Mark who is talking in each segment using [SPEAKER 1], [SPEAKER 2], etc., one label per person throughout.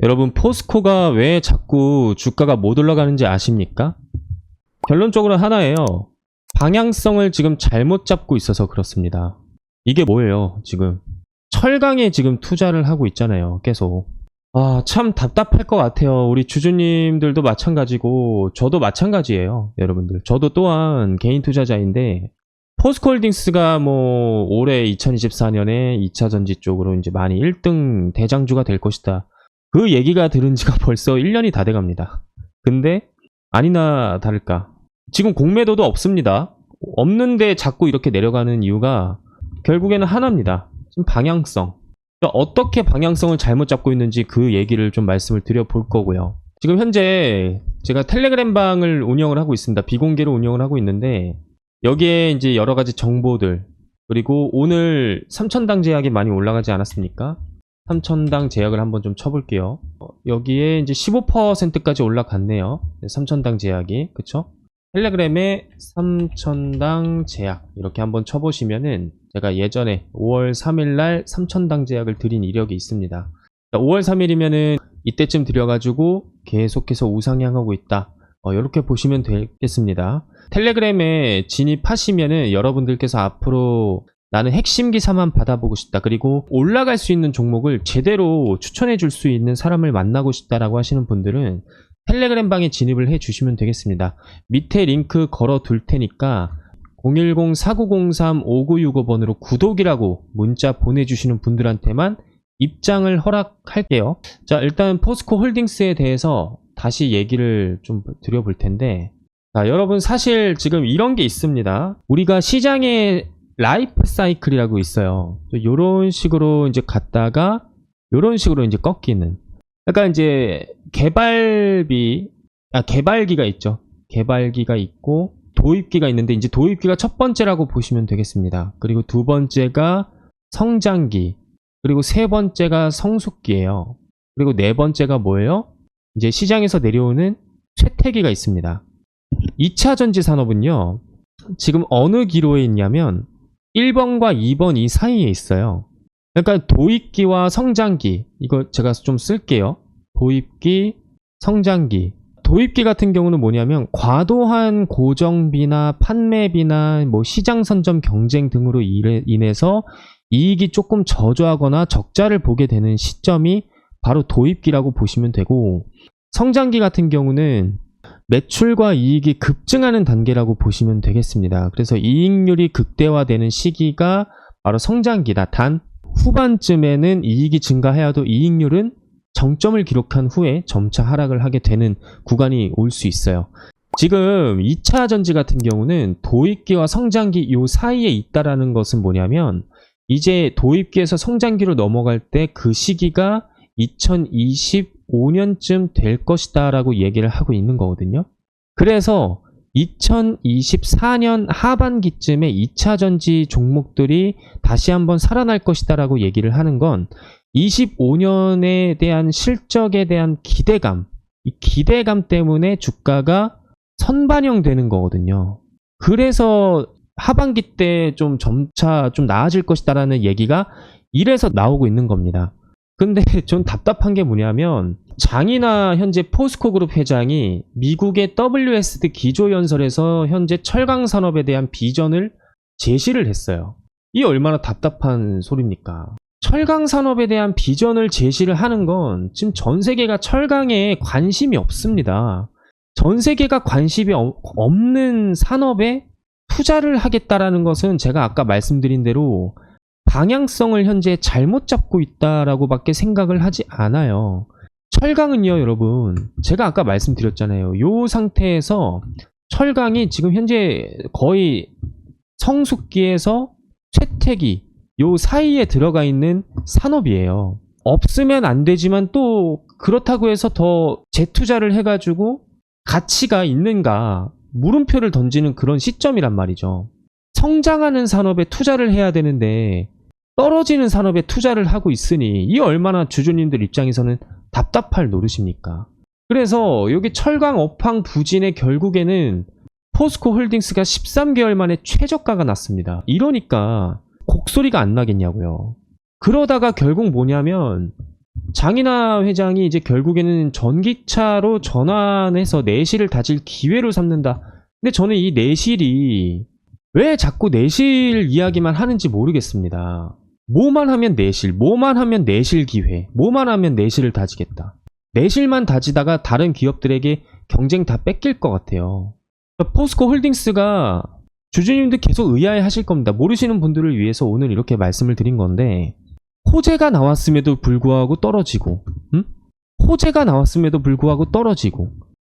[SPEAKER 1] 여러분, 포스코가 왜 자꾸 주가가 못 올라가는지 아십니까? 결론적으로 하나예요. 방향성을 지금 잘못 잡고 있어서 그렇습니다. 이게 뭐예요, 지금? 철강에 지금 투자를 하고 있잖아요, 계속. 참 답답할 것 같아요. 우리 주주님들도 마찬가지고, 저도 마찬가지예요, 여러분들. 저도 또한 개인 투자자인데, 포스코홀딩스가 뭐, 올해 2024년에 2차전지 쪽으로 이제 많이 1등 대장주가 될 것이다. 그 얘기가 들은 지가 벌써 1년이 다 돼갑니다. 근데 아니나 다를까 지금 공매도도 없습니다. 없는데 자꾸 이렇게 내려가는 이유가 결국에는 하나입니다. 좀 방향성. 그러니까 어떻게 방향성을 잘못 잡고 있는지 그 얘기를 좀 말씀을 드려볼 거고요. 지금 현재 제가 텔레그램 방을 운영을 하고 있습니다. 비공개로 운영을 하고 있는데 여기에 이제 여러 가지 정보들, 그리고 오늘 3,000당 제약이 많이 올라가지 않았습니까? 3,000당 제약을 한번 좀 쳐볼게요. 여기에 이제 15%까지 올라갔네요. 3,000당 제약이. 그쵸? 텔레그램에 3,000당 제약 이렇게 한번 쳐보시면은 제가 예전에 5월 3일날 3,000당 제약을 드린 이력이 있습니다. 5월 3일이면은 이때쯤 드려가지고 계속해서 우상향하고 있다. 이렇게 보시면 되겠습니다. 텔레그램에 진입하시면은 여러분들께서 앞으로 나는 핵심 기사만 받아보고 싶다, 그리고 올라갈 수 있는 종목을 제대로 추천해 줄 수 있는 사람을 만나고 싶다라고 하시는 분들은 텔레그램 방에 진입을 해 주시면 되겠습니다. 밑에 링크 걸어 둘 테니까 010-4903-5965번으로 구독이라고 문자 보내주시는 분들한테만 입장을 허락할게요. 자, 일단 포스코 홀딩스에 대해서 다시 얘기를 좀 드려볼 텐데, 자, 여러분, 사실 지금 이런 게 있습니다. 우리가 시장에 라이프 사이클이라고 있어요. 요런 식으로 이제 갔다가 요런 식으로 이제 꺾이는. 그러니까 이제 개발기가 있죠. 개발기가 있고 도입기가 있는데, 이제 도입기가 첫 번째라고 보시면 되겠습니다. 그리고 두 번째가 성장기, 그리고 세 번째가 성숙기예요. 그리고 네 번째가 뭐예요? 이제 시장에서 내려오는 쇠퇴기가 있습니다. 2차 전지 산업은요, 지금 어느 기로에 있냐면 1번과 2번 이 사이에 있어요. 그러니까 도입기와 성장기, 이거 제가 좀 쓸게요. 도입기, 성장기. 도입기 같은 경우는 뭐냐면 과도한 고정비나 판매비나 뭐 시장 선점 경쟁 등으로 인해서 이익이 조금 저조하거나 적자를 보게 되는 시점이 바로 도입기라고 보시면 되고, 성장기 같은 경우는 매출과 이익이 급증하는 단계라고 보시면 되겠습니다. 그래서 이익률이 극대화되는 시기가 바로 성장기다. 단 후반쯤에는 이익이 증가해야도 이익률은 정점을 기록한 후에 점차 하락을 하게 되는 구간이 올 수 있어요. 지금 2차 전지 같은 경우는 도입기와 성장기 이 사이에 있다라는 것은 뭐냐면, 이제 도입기에서 성장기로 넘어갈 때 그 시기가 2025년쯤 될 것이다 라고 얘기를 하고 있는 거거든요. 그래서 2024년 하반기쯤에 2차 전지 종목들이 다시 한번 살아날 것이다 라고 얘기를 하는 건 25년에 대한 실적에 대한 기대감, 이 기대감 때문에 주가가 선반영되는 거거든요. 그래서 하반기 때 좀 점차 좀 나아질 것이다 라는 얘기가 이래서 나오고 있는 겁니다. 근데 전 답답한 게 뭐냐면, 장이나 현재 포스코그룹 회장이 미국의 WSD 기조연설에서 현재 철강 산업에 대한 비전을 제시를 했어요. 이 얼마나 답답한 소리입니까? 철강 산업에 대한 비전을 제시를 하는 건 지금 전 세계가 철강에 관심이 없습니다. 전 세계가 관심이 없는 산업에 투자를 하겠다라는 것은 제가 아까 말씀드린 대로 방향성을 현재 잘못 잡고 있다라고 밖에 생각을 하지 않아요. 철강은요, 여러분, 제가 아까 말씀드렸잖아요. 요 상태에서 철강이 지금 현재 거의 성숙기에서 쇠퇴기 요 사이에 들어가 있는 산업이에요. 없으면 안 되지만 또 그렇다고 해서 더 재투자를 해가지고 가치가 있는가 물음표를 던지는 그런 시점이란 말이죠. 성장하는 산업에 투자를 해야 되는데 떨어지는 산업에 투자를 하고 있으니 이 얼마나 주주님들 입장에서는 답답할 노릇입니까? 그래서 여기 철강 업황 부진의 결국에는 포스코 홀딩스가 13개월 만에 최저가가 났습니다. 이러니까 곡소리가 안 나겠냐고요. 그러다가 결국 뭐냐면 장인하 회장이 이제 결국에는 전기차로 전환해서 내실을 다질 기회로 삼는다. 근데 저는 이 내실이 왜 자꾸 내실 이야기만 하는지 모르겠습니다. 뭐만 하면 내실, 뭐만 하면 내실 기회, 뭐만 하면 내실을 다지겠다. 내실만 다지다가 다른 기업들에게 경쟁 다 뺏길 것 같아요. 포스코 홀딩스가 주주님들 계속 의아해 하실 겁니다. 모르시는 분들을 위해서 오늘 이렇게 말씀을 드린 건데, 호재가 나왔음에도 불구하고 떨어지고, 호재가 나왔음에도 불구하고 떨어지고,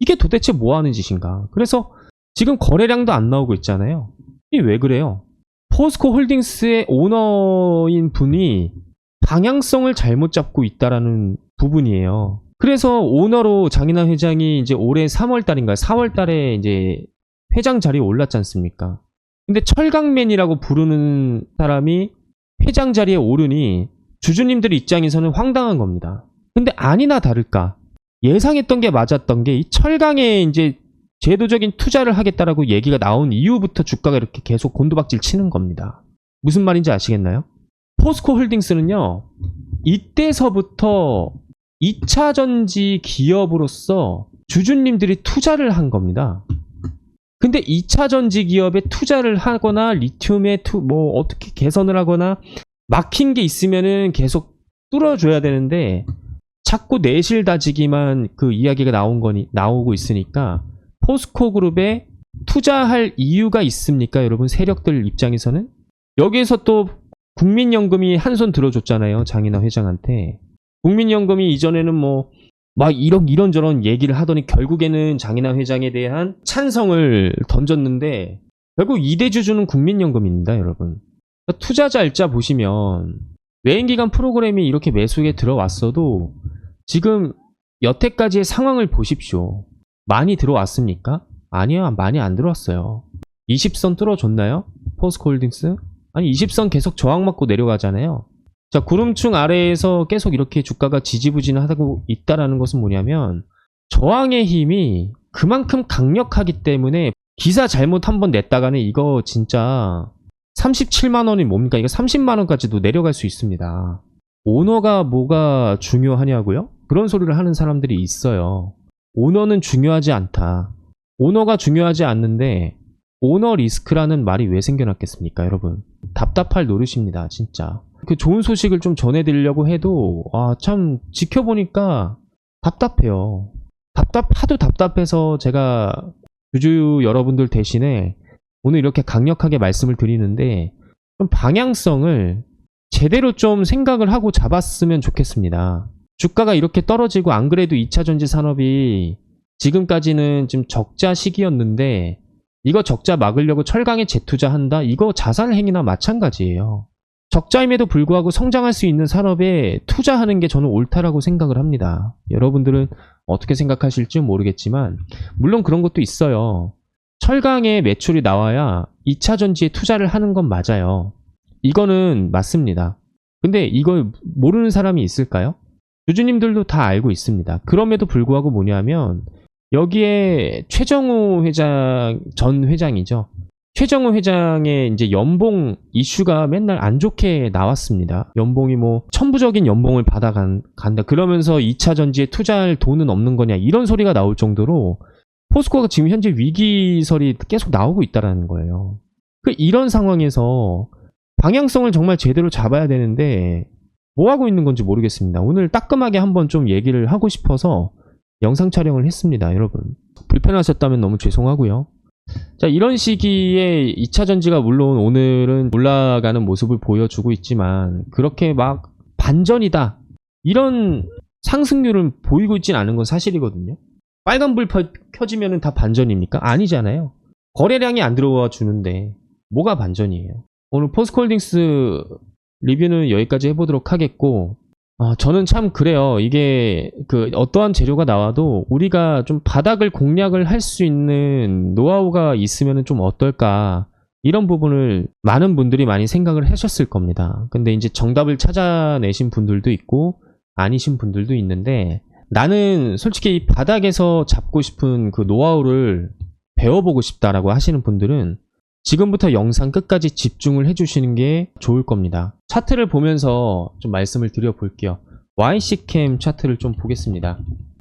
[SPEAKER 1] 이게 도대체 뭐 하는 짓인가? 그래서 지금 거래량도 안 나오고 있잖아요. 이게 왜 그래요? 포스코 홀딩스의 오너인 분이 방향성을 잘못 잡고 있다라는 부분이에요. 그래서 오너로 장인하 회장이 이제 올해 3월 달인가 4월 달에 이제 회장 자리에 올랐지 않습니까? 근데 철강맨이라고 부르는 사람이 회장 자리에 오르니 주주님들 입장에서는 황당한 겁니다. 근데 아니나 다를까 예상했던 게 맞았던 게 이 철강에 이제 제도적인 투자를 하겠다라고 얘기가 나온 이후부터 주가가 이렇게 계속 곤두박질 치는 겁니다. 무슨 말인지 아시겠나요? 포스코 홀딩스는요, 이때서부터 2차전지 기업으로서 주주님들이 투자를 한 겁니다. 근데 2차전지 기업에 투자를 하거나 리튬에 뭐 어떻게 개선을 하거나 막힌 게 있으면은 계속 뚫어줘야 되는데 자꾸 내실 다지기만 그 이야기가 나오고 있으니까 포스코 그룹에 투자할 이유가 있습니까? 여러분 세력들 입장에서는 여기에서 또 국민연금이 한 손 들어줬잖아요. 장인하 회장한테. 국민연금이 이전에는 뭐 막 이런저런 얘기를 하더니 결국에는 장인하 회장에 대한 찬성을 던졌는데 결국 2대 주주는 국민연금입니다, 여러분. 투자자 일자 보시면 외인기관 프로그램이 이렇게 매수에 들어왔어도 지금 여태까지의 상황을 보십시오. 많이 들어왔습니까? 아니요, 많이 안 들어왔어요. 20선 뚫어줬나요? 포스코홀딩스? 아니 20선 계속 저항 맞고 내려가잖아요. 자, 구름충 아래에서 계속 이렇게 주가가 지지부진하고 있다라는 것은 뭐냐면 저항의 힘이 그만큼 강력하기 때문에 기사 잘못 한번 냈다가는 이거 진짜 37만원이 뭡니까? 이거 30만원까지도 내려갈 수 있습니다. 오너가 뭐가 중요하냐고요? 그런 소리를 하는 사람들이 있어요. 오너는 중요하지 않다. 오너가 중요하지 않는데 오너 리스크라는 말이 왜 생겨났겠습니까, 여러분? 답답할 노릇입니다, 진짜. 그 좋은 소식을 좀 전해드리려고 해도 참 지켜보니까 답답해요. 하도 답답해서 제가 주주 여러분들 대신에 오늘 이렇게 강력하게 말씀을 드리는데 좀 방향성을 제대로 좀 생각을 하고 잡았으면 좋겠습니다. 주가가 이렇게 떨어지고 안 그래도 2차전지 산업이 지금까지는 좀 적자 시기였는데 이거 적자 막으려고 철강에 재투자한다? 이거 자살행위나 마찬가지예요. 적자임에도 불구하고 성장할 수 있는 산업에 투자하는 게 저는 옳다라고 생각을 합니다. 여러분들은 어떻게 생각하실지 모르겠지만 물론 그런 것도 있어요. 철강에 매출이 나와야 2차전지에 투자를 하는 건 맞아요. 이거는 맞습니다. 근데 이걸 모르는 사람이 있을까요? 주주님들도 다 알고 있습니다. 그럼에도 불구하고 뭐냐면 여기에 최정우 회장, 전 회장이죠. 최정우 회장의 이제 연봉 이슈가 맨날 안 좋게 나왔습니다. 연봉이 뭐 천부적인 연봉을 받아간다. 그러면서 2차 전지에 투자할 돈은 없는 거냐 이런 소리가 나올 정도로 포스코가 지금 현재 위기설이 계속 나오고 있다는 거예요. 이런 상황에서 방향성을 정말 제대로 잡아야 되는데 뭐 하고 있는 건지 모르겠습니다. 오늘 따끔하게 한번 좀 얘기를 하고 싶어서 영상 촬영을 했습니다. 여러분 불편하셨다면 너무 죄송하고요. 자, 이런 시기에 2차전지가 물론 오늘은 올라가는 모습을 보여주고 있지만 그렇게 막 반전이다 이런 상승률을 보이고 있진 않은 건 사실이거든요. 빨간불 켜지면 다 반전입니까? 아니잖아요. 거래량이 안 들어와 주는데 뭐가 반전이에요. 오늘 포스코홀딩스 리뷰는 여기까지 해보도록 하겠고 저는 참 그래요. 이게 어떠한 재료가 나와도 우리가 좀 바닥을 공략을 할 수 있는 노하우가 있으면 좀 어떨까 이런 부분을 많은 분들이 많이 생각을 하셨을 겁니다. 근데 이제 정답을 찾아내신 분들도 있고 아니신 분들도 있는데 나는 솔직히 이 바닥에서 잡고 싶은 그 노하우를 배워보고 싶다라고 하시는 분들은 지금부터 영상 끝까지 집중을 해주시는 게 좋을 겁니다. 차트를 보면서 좀 말씀을 드려볼게요. YC캠 차트를 좀 보겠습니다.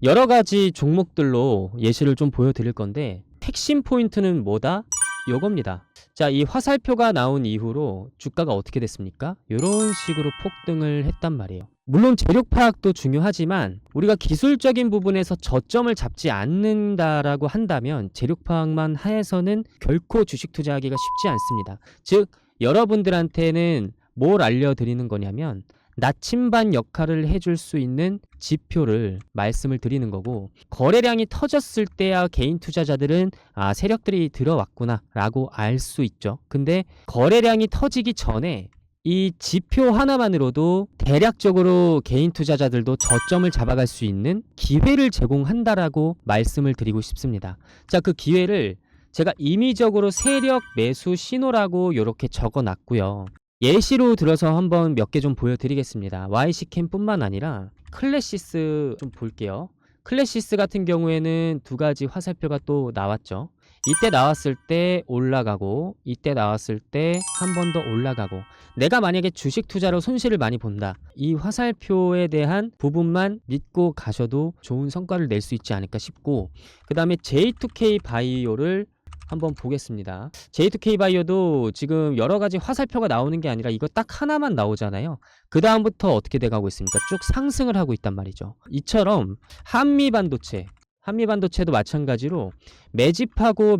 [SPEAKER 1] 여러 가지 종목들로 예시를 좀 보여드릴 건데 핵심 포인트는 뭐다? 요겁니다. 자, 이 화살표가 나온 이후로 주가가 어떻게 됐습니까? 이런 식으로 폭등을 했단 말이에요. 물론 재료 파악도 중요하지만 우리가 기술적인 부분에서 저점을 잡지 않는다라고 한다면 재료 파악만 해서는 결코 주식 투자하기가 쉽지 않습니다. 즉 여러분들한테는 뭘 알려드리는 거냐면 나침반 역할을 해줄 수 있는 지표를 말씀을 드리는 거고, 거래량이 터졌을 때야 개인 투자자들은 세력들이 들어왔구나 라고 알 수 있죠. 근데 거래량이 터지기 전에 이 지표 하나만으로도 대략적으로 개인 투자자들도 저점을 잡아갈 수 있는 기회를 제공한다라고 말씀을 드리고 싶습니다. 자, 그 기회를 제가 임의적으로 세력 매수 신호라고 이렇게 적어 놨고요. 예시로 들어서 한번 몇 개 좀 보여드리겠습니다. YC캠 뿐만 아니라 클래시스 좀 볼게요. 클래시스 같은 경우에는 두 가지 화살표가 또 나왔죠. 이때 나왔을 때 올라가고, 이때 나왔을 때 한 번 더 올라가고. 내가 만약에 주식 투자로 손실을 많이 본다, 이 화살표에 대한 부분만 믿고 가셔도 좋은 성과를 낼 수 있지 않을까 싶고, 그 다음에 J2K 바이오를 한번 보겠습니다. J2K 바이오도 지금 여러 가지 화살표가 나오는 게 아니라 이거 딱 하나만 나오잖아요. 그 다음부터 어떻게 돼가고 있습니까? 쭉 상승을 하고 있단 말이죠. 이처럼 한미반도체도 마찬가지로 매집하고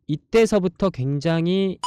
[SPEAKER 1] 이때서부터 굉장히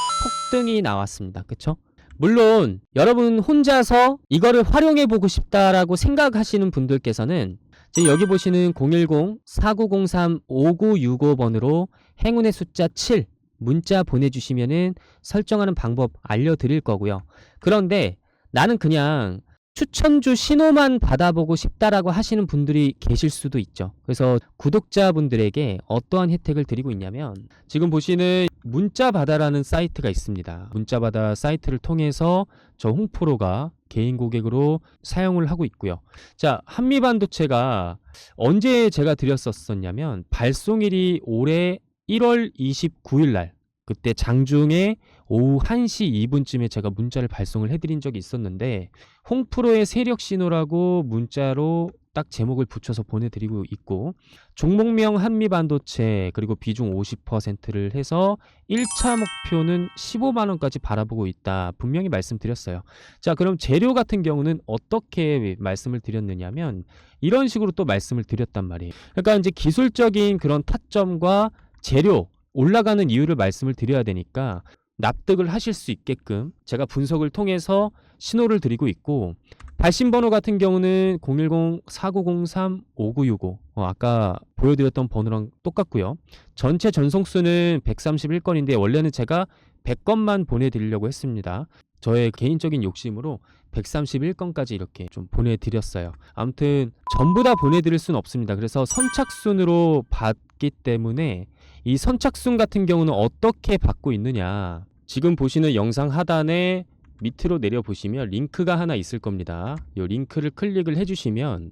[SPEAKER 1] 폭등이 나왔습니다. 그쵸? 물론 여러분 혼자서 이거를 활용해 보고 싶다라고 생각하시는 분들께서는 지금 여기 보시는 010-4903-5965번으로 행운의 숫자 7 문자 보내주시면은 설정하는 방법 알려드릴 거고요. 그런데 나는 그냥 추천주 신호만 받아보고 싶다라고 하시는 분들이 계실 수도 있죠. 그래서 구독자분들에게 어떠한 혜택을 드리고 있냐면, 지금 보시는 문자바다라는 사이트가 있습니다. 문자바다 사이트를 통해서 저 홍프로가 개인 고객으로 사용을 하고 있고요. 자, 한미반도체가 언제 제가 드렸었냐면 발송일이 올해 1월 29일 날, 그때 장중에 오후 1시 2분쯤에 제가 문자를 발송을 해드린 적이 있었는데, 홍프로의 세력 신호라고 문자로 딱 제목을 붙여서 보내드리고 있고, 종목명 한미반도체, 그리고 비중 50%를 해서 1차 목표는 15만원까지 바라보고 있다 분명히 말씀드렸어요. 자, 그럼 재료 같은 경우는 어떻게 말씀을 드렸느냐면 이런 식으로 또 말씀을 드렸단 말이에요. 그러니까 이제 기술적인 그런 타점과 재료 올라가는 이유를 말씀을 드려야 되니까 납득을 하실 수 있게끔 제가 분석을 통해서 신호를 드리고 있고, 발신번호 같은 경우는 010-4903-5965 아까 보여드렸던 번호랑 똑같고요. 전체 전송수는 131건인데 원래는 제가 100건만 보내드리려고 했습니다. 저의 개인적인 욕심으로 131건까지 이렇게 좀 보내드렸어요. 아무튼 전부 다 보내드릴 수는 없습니다. 그래서 선착순으로 받기 때문에 이 선착순 같은 경우는 어떻게 받고 있느냐, 지금 보시는 영상 하단에 밑으로 내려보시면 링크가 하나 있을 겁니다. 이 링크를 클릭을 해주시면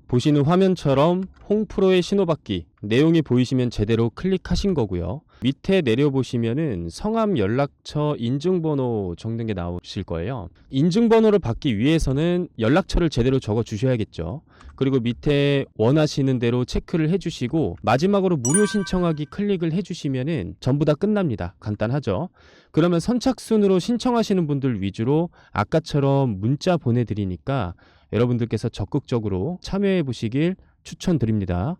[SPEAKER 1] 보시는 화면처럼 홍프로의 신호받기 내용이 보이시면 제대로 클릭하신 거고요. 밑에 내려보시면은 성함, 연락처, 인증번호 적는 게 나오실 거예요. 인증번호를 받기 위해서는 연락처를 제대로 적어 주셔야겠죠. 그리고 밑에 원하시는 대로 체크를 해주시고 마지막으로 무료 신청하기 클릭을 해주시면은 전부 다 끝납니다. 간단하죠. 그러면 선착순으로 신청하시는 분들 위주로 아까처럼 문자 보내드리니까 여러분들께서 적극적으로 참여해 보시길 추천드립니다.